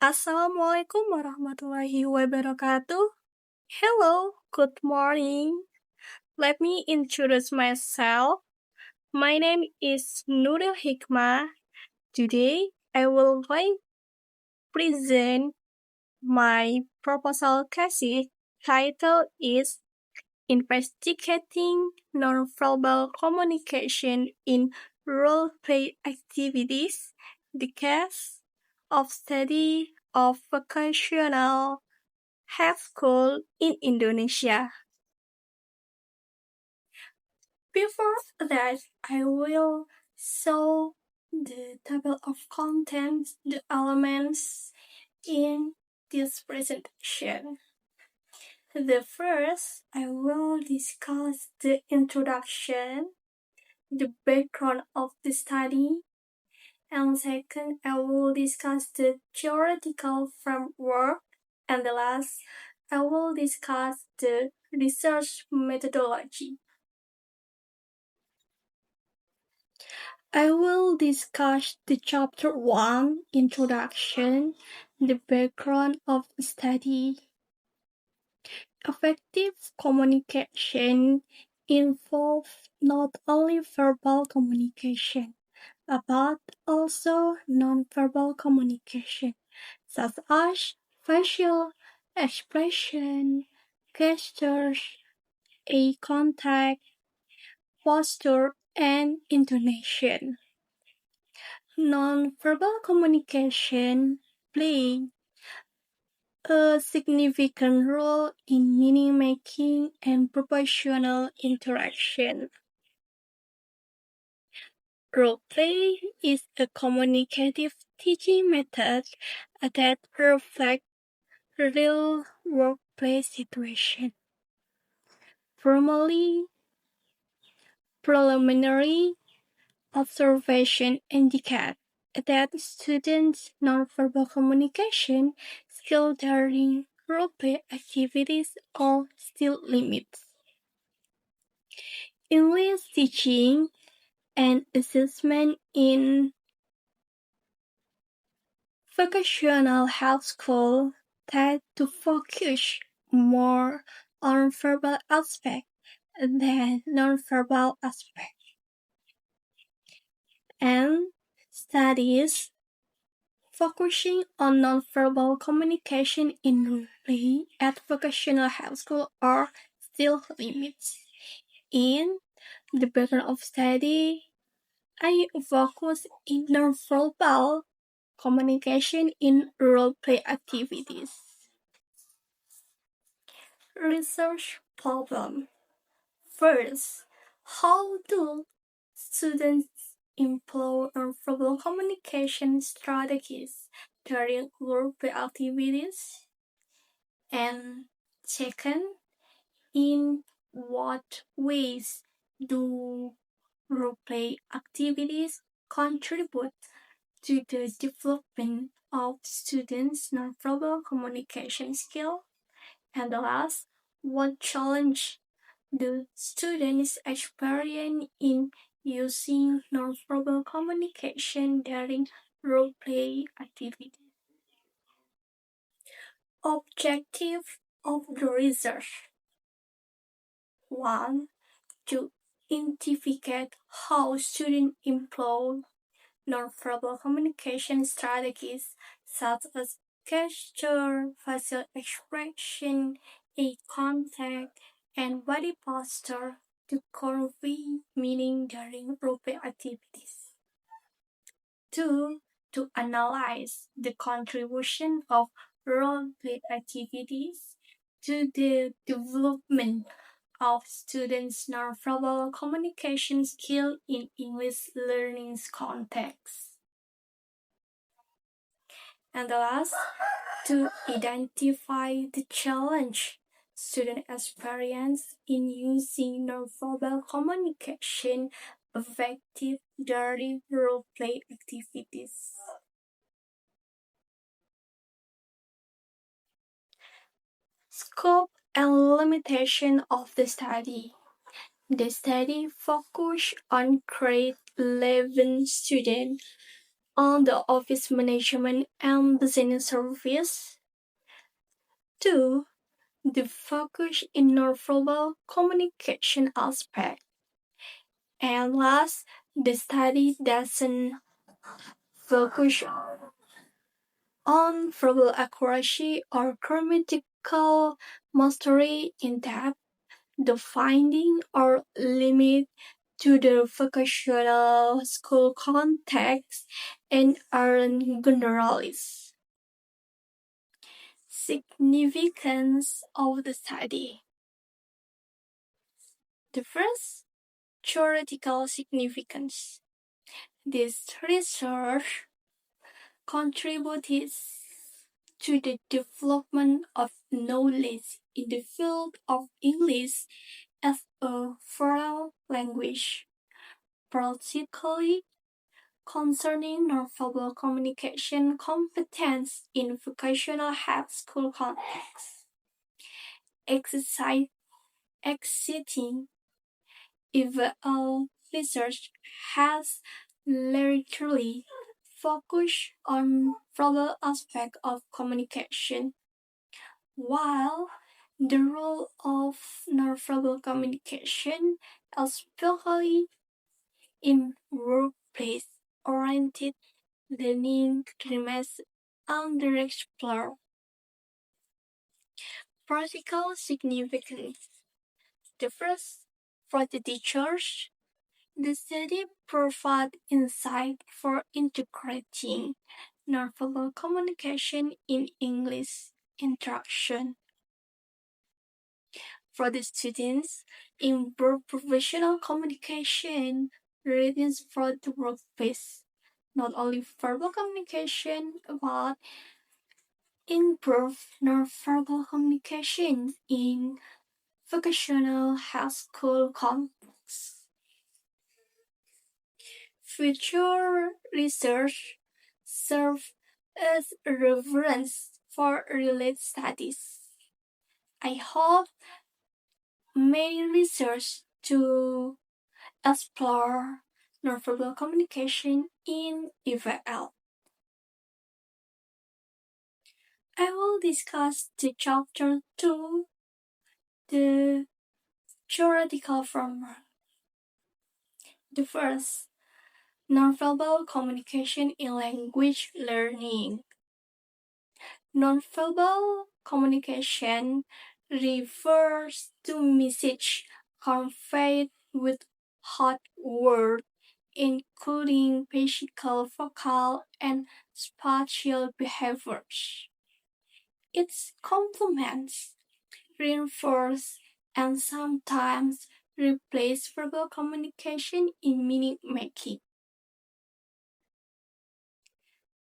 Assalamualaikum warahmatullahi wabarakatuh. Hello, good morning. Let me introduce myself. My name is Nuril Hikmah. Today, I will present my proposal thesis. Title is Investigating Nonverbal Communication in Role-Play Activities, the case of study of vocational high school in Indonesia. Before that, I will show the table of contents, the elements in this presentation. The first, I will discuss the introduction, the background of the study, and second, I will discuss the theoretical framework, and the last, I will discuss the research methodology. I will discuss the chapter 1, Introduction, the background of the study. Effective communication involves not only verbal communication, but also non-verbal communication, such as facial expression, gestures, eye contact, posture, and intonation. Non-verbal communication plays a significant role in meaning-making and professional interaction. Role-play is a communicative teaching method that reflects real workplace situations. Preliminary observation indicate that students' nonverbal communication skills during role-play activities are still limited. English teaching and assessment in vocational high school tend to focus more on verbal aspects than nonverbal aspects. And studies focusing on nonverbal communication in role-play at vocational high school are still limited. In the background of study, I focus in nonverbal communication in role-play activities. Research problem. First, how do students employ nonverbal communication strategies during role-play activities? And second, in what ways do role-play activities contribute to the development of students' nonverbal communication skill? And the last, what challenge do students experience in using nonverbal communication during role-play activities? Objective of the research. 1. To investigate how students employ nonverbal communication strategies such as gesture, facial expression, eye contact, and body posture to convey meaning during role-play activities. 2. To analyze the contribution of role-play activities to the development of students' nonverbal communication skill in English learning context. And the last, to identify the challenge student experience in using nonverbal communication effective during role-play activities. Scope and limitation of the study. The study focused on grade 11 students on the office management and business service. 2. The focus in nonverbal communication aspect. And last, the study doesn't focus on verbal accuracy or grammatical mastery in depth. The finding are limited to the vocational school context and are generalist. Significance of the study. The first, theoretical significance. This research contributed to the development of knowledge in the field of English as a foreign language, particularly concerning nonverbal communication competence in vocational high school context. Exciting eval research has largely focused on verbal aspects of communication, while the role of nonverbal communication, especially in workplace-oriented learning, remains underexplored. Practical significance. The first, for the teachers, the study provides insight for integrating nonverbal communication in English interaction. For the students, improve professional communication readiness for the workplace. Not only verbal communication, but improve nonverbal communication in vocational high school context. Future research serve as a reference for related studies. I hope may research to explore nonverbal communication in EVL. I will discuss the chapter 2, the theoretical framework. The first, nonverbal communication in language learning. Nonverbal communication refers to message conveyed with hot words, including physical, vocal, and spatial behaviors. It complements, reinforces, and sometimes replaces verbal communication in meaning making.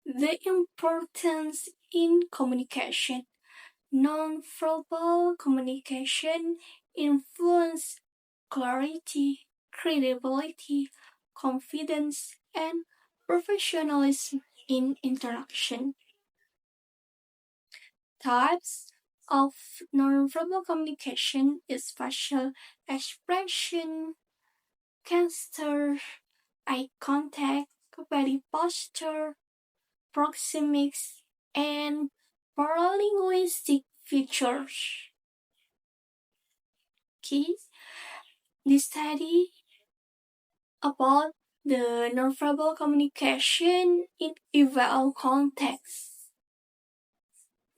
The importance in communication. Non-verbal communication influences clarity, credibility, confidence, and professionalism in interaction. Types of nonverbal communication is facial expression, gesture, eye contact, body posture, proxemics, and paralinguistic features. Key, the study about the nonverbal communication in eval context.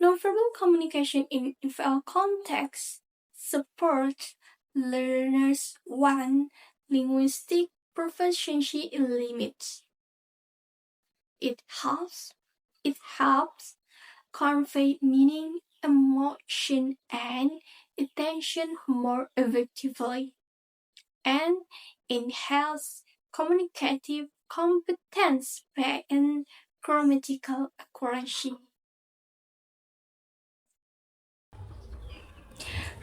Nonverbal communication in eval context supports learners' one linguistic proficiency limits. It helps convey meaning, emotion, and intention more effectively, and enhance communicative competence and grammatical accuracy.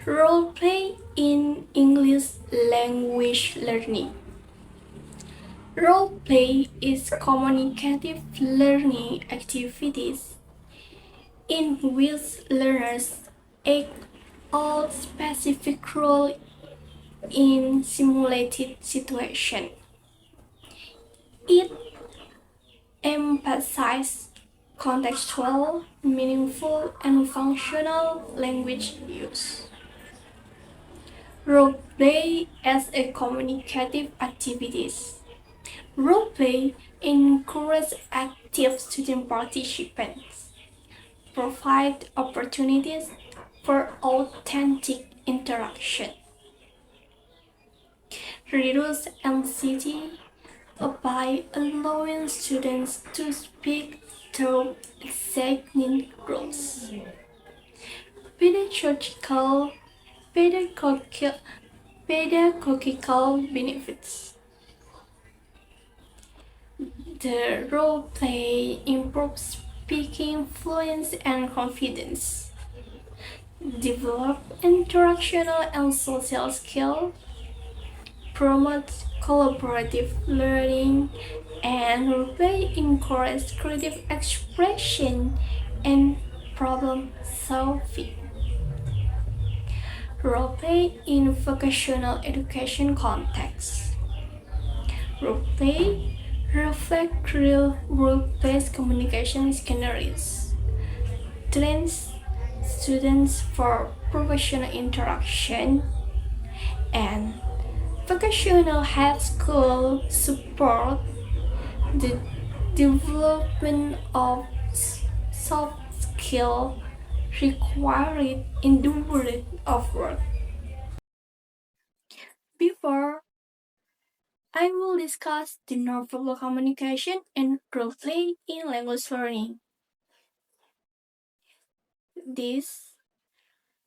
Role play in English language learning. Role play is communicative learning activities in which learners act a specific role in simulated situation. It emphasize contextual, meaningful, and functional language use. Roleplay as a communicative activities. Roleplay encourages active student participants, provide opportunities for authentic interaction, reduce anxiety by allowing students to speak through exciting roles. Pedagogical, pedagogical, pedagogical benefits. The role play improves speaking fluency and confidence, develop interactional and social skills, promotes collaborative learning, and role play encourages creative expression and problem solving. Role play in vocational education context. Role play reflect real world-based communication scenarios, trains students for professional interaction, and vocational high school support the development of soft skills required in the world of work. Before I will discuss the nonverbal communication and role play in language learning. This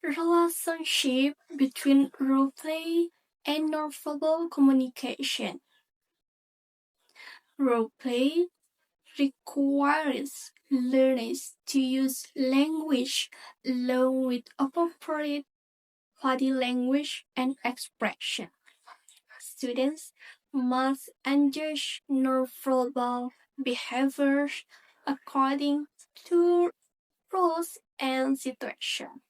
relationship between role play and nonverbal communication. Role play requires learners to use language along with appropriate body language and expression. Students must adjust nonverbal behaviors according to roles and situations.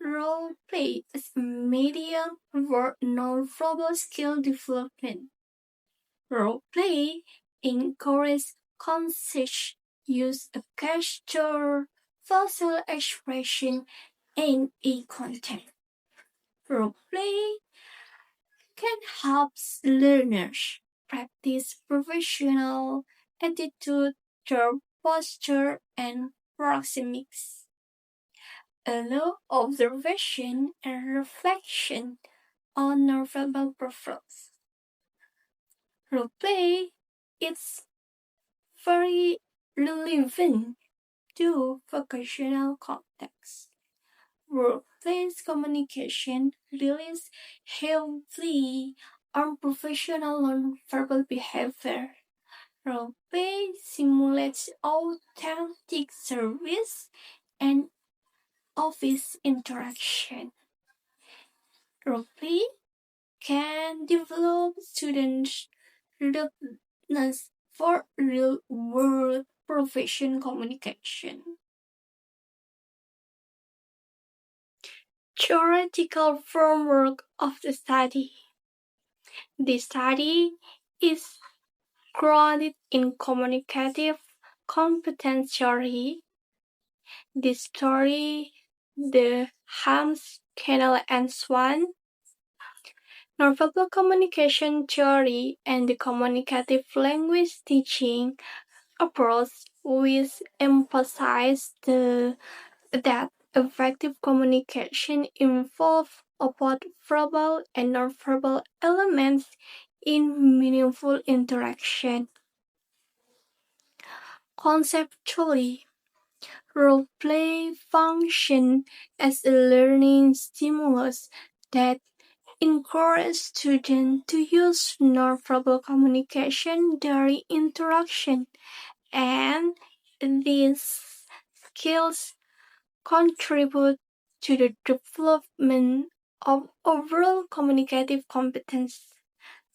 Role play is a medium for nonverbal skill development. Role play encourages conscious use of gesture, facial expression, and eye contact. Role play can help learners practice professional attitude through posture and proxemics. Allow observation and reflection on nonverbal preference. Role play is very relevant to vocational context. Workplace communication relies heavily on professional nonverbal behavior. Role play simulates authentic service and office interaction. Role play can develop students' readiness for real-world profession communication. Theoretical framework of the study. The study is grounded in communicative competence theory. This theory, the Hams, Kennel, and Swan, nonverbal communication theory, and the communicative language teaching approach, which emphasize that effective communication involves both verbal and nonverbal elements in meaningful interaction. Conceptually, role play functions as a learning stimulus that encourages students to use nonverbal communication during interaction, and these skills contribute to the development of overall communicative competence.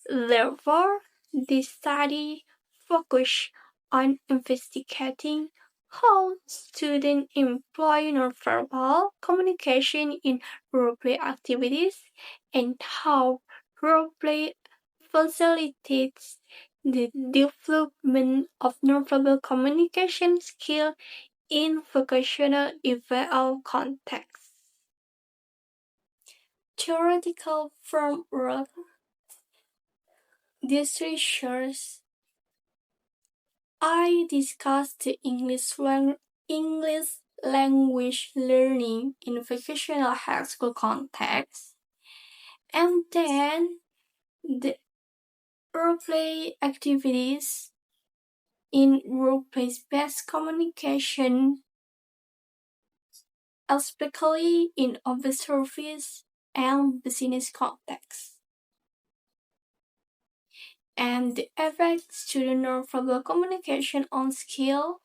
Therefore, this study focuses on investigating how students employ nonverbal communication in roleplay activities and how roleplay facilitates the development of nonverbal communication skill in vocational eval context. Theoretical framework. This research I discussed the English language learning in vocational high school context, and then the roleplay activities in workplace-based communication, especially in office service and business context. And the effect student nonverbal communication on skill,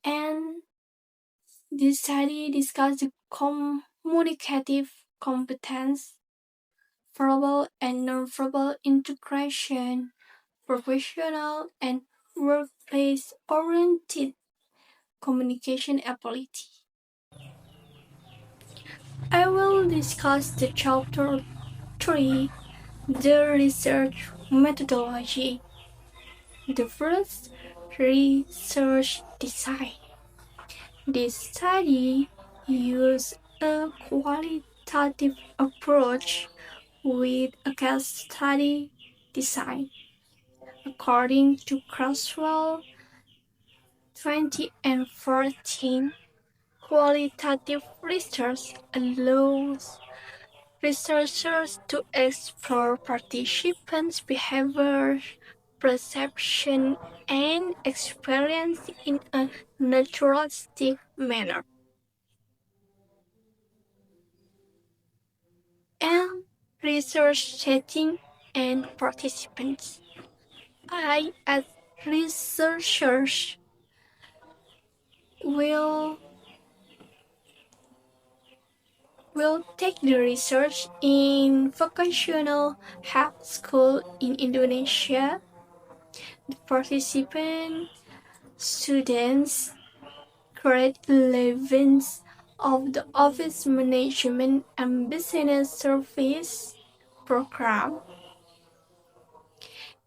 and this study discussed the communicative competence, verbal and nonverbal integration, professional and workplace-oriented communication ability. I will discuss the chapter 3, the research methodology. The first, research design. This study used a qualitative approach with a case study design. According to Crosswell 2014, qualitative research allows researchers to explore participants' behavior, perception, and experience in a naturalistic manner. And research setting and participants. I, as researchers, will take the research in vocational high school in Indonesia. The participant students grade 11 of the Office Management and Business Service program,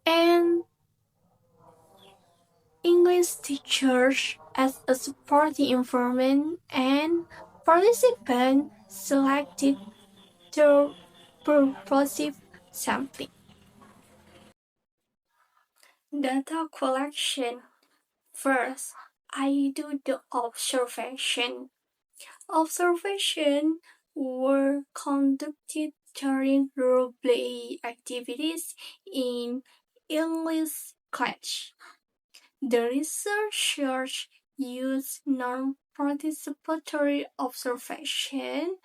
and English teachers as a supporting environment, and participants selected through purposive sampling. Data collection. First, I do the observation. Observation were conducted during role-play activities in English class. The researchers used non-participatory observation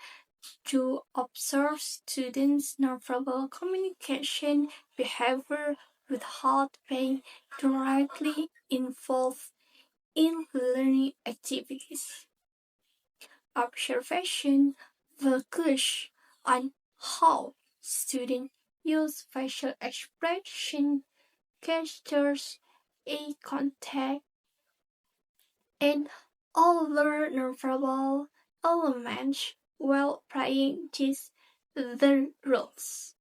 to observe students' nonverbal communication behavior without being directly involved in learning activities. Observation focused on how students use facial expression, gestures, eye contact, and other nonverbal elements while playing their roles.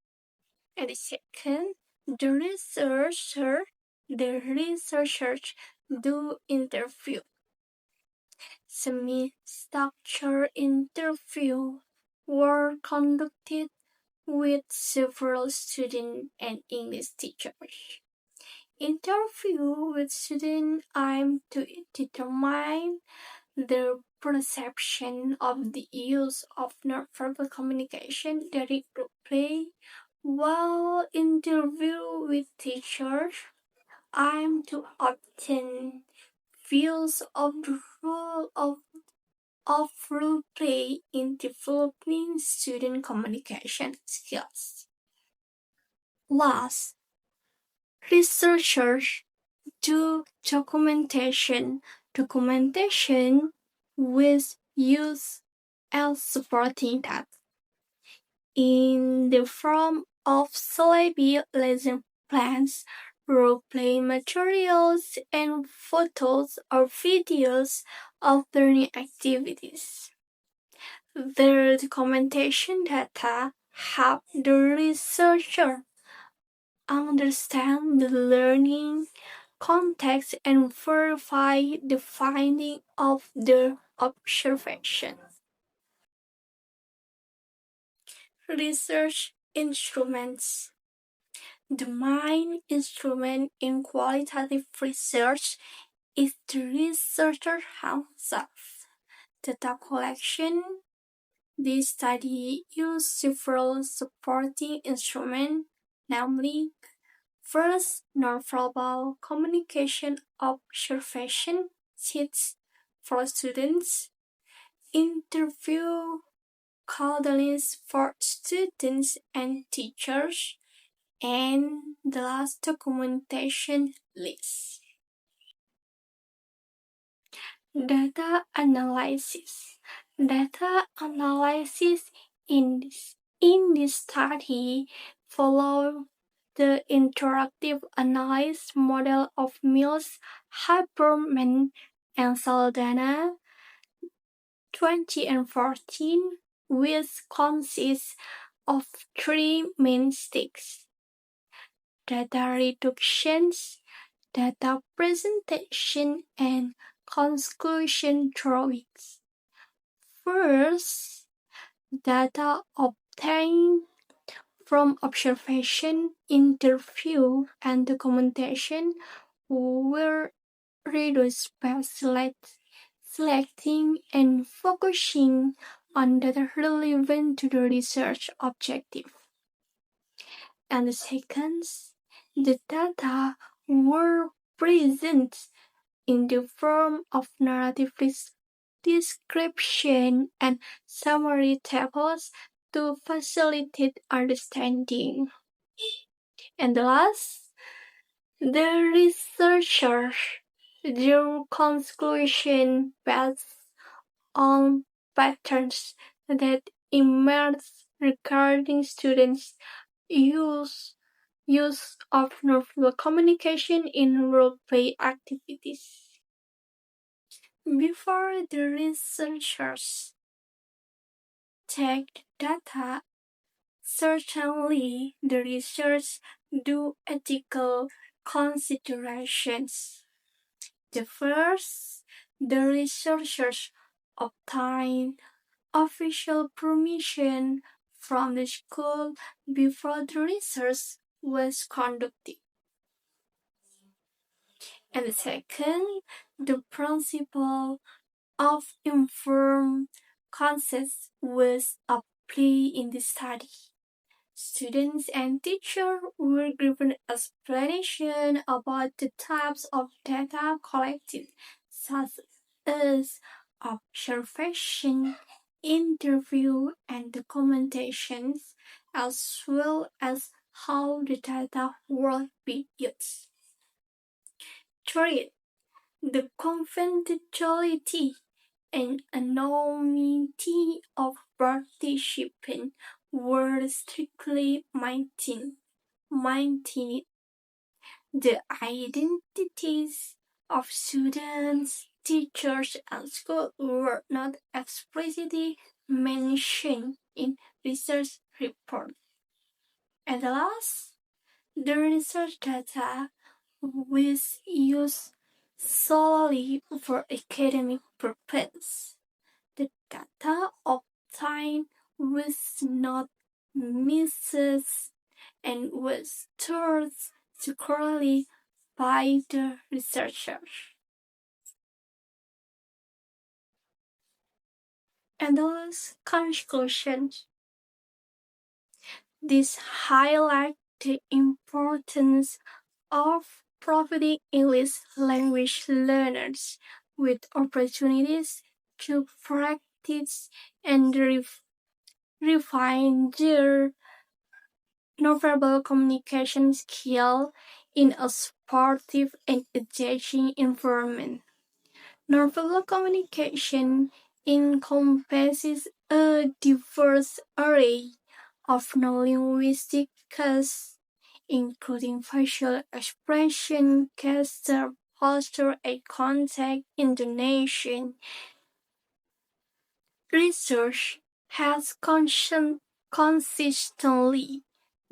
And the second, the researchers do interview. Semi-structured interviews were conducted with several students and English teachers. Interview with students aimed to determine their perception of the use of nonverbal communication during group play, while interview with teachers aimed to obtain views of the role of role play in developing student communication skills. Last, researchers do documentation with use as supporting data in the form of syllabi, lesson plans, role-play materials, and photos or videos of learning activities. The documentation data help the researcher understand the learning context and verify the finding of the observation. Research instruments. The main instrument in qualitative research is the researcher himself. Data collection. This study used several supporting instruments, namely, first, nonverbal communication observation sheets for students, interview cards for students and teachers, and the last documentation list. Data analysis. Data analysis in this study follow the interactive analysis model of Mills, Hyperman, and Saldana 2014, which consists of three main stakes: data reductions, data presentation, and conclusion drawings. First, data obtained from observation, interview, and documentation were reduced by selecting and focusing on data relevant to the research objective. And the second, the data were present in the form of narrative description and summary tables to facilitate understanding. And the last, the researchers drew conclusions based on patterns that emerged regarding students' use of nonverbal communication in role-play activities. Before the researchers take data, certainly the researchers do ethical considerations. The first, the researchers obtain official permission from the school before the research was conducted. And the second, the principle of informed consent was applied in the study. Students and teachers were given explanation about the types of data collected, such as observation, interview, and documentations, as well as how the data will be used. Third, the confidentiality and anonymity of participants were strictly maintained. The identities of students, teachers, and schools were not explicitly mentioned in research reports. And last, the research data was used solely for academic purposes. The data obtained was not misused and was stored securely by the researchers. And those conclusions. This highlight the importance of providing English language learners with opportunities to practice and refine their nonverbal communication skill in a supportive and engaging environment. Nonverbal communication encompasses a diverse array of non-linguistic cues, including facial expression, gesture, posture, eye contact, intonation. Research has consistently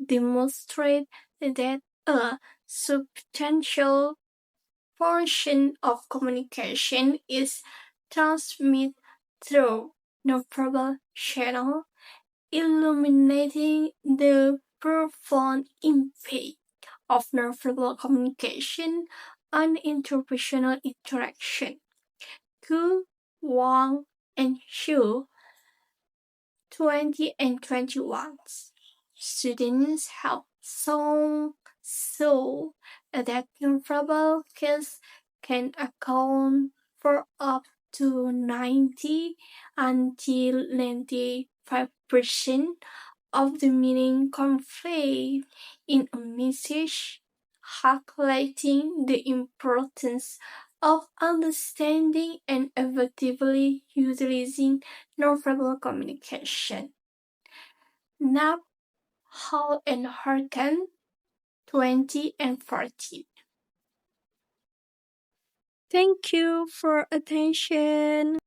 demonstrated that A substantial portion of communication is transmitted through nonverbal channel, illuminating the profound impact of nonverbal communication on interpersonal interaction. Ku, Wang, and Xu, 20 and 21. Students have shown that nonverbal cues can account for up to 90 until 95% of the meaning conveyed in a message, highlighting the importance of understanding and effectively utilizing nonverbal communication. Nap, Hall, and Harkin, 20 and 14. Thank you for attention.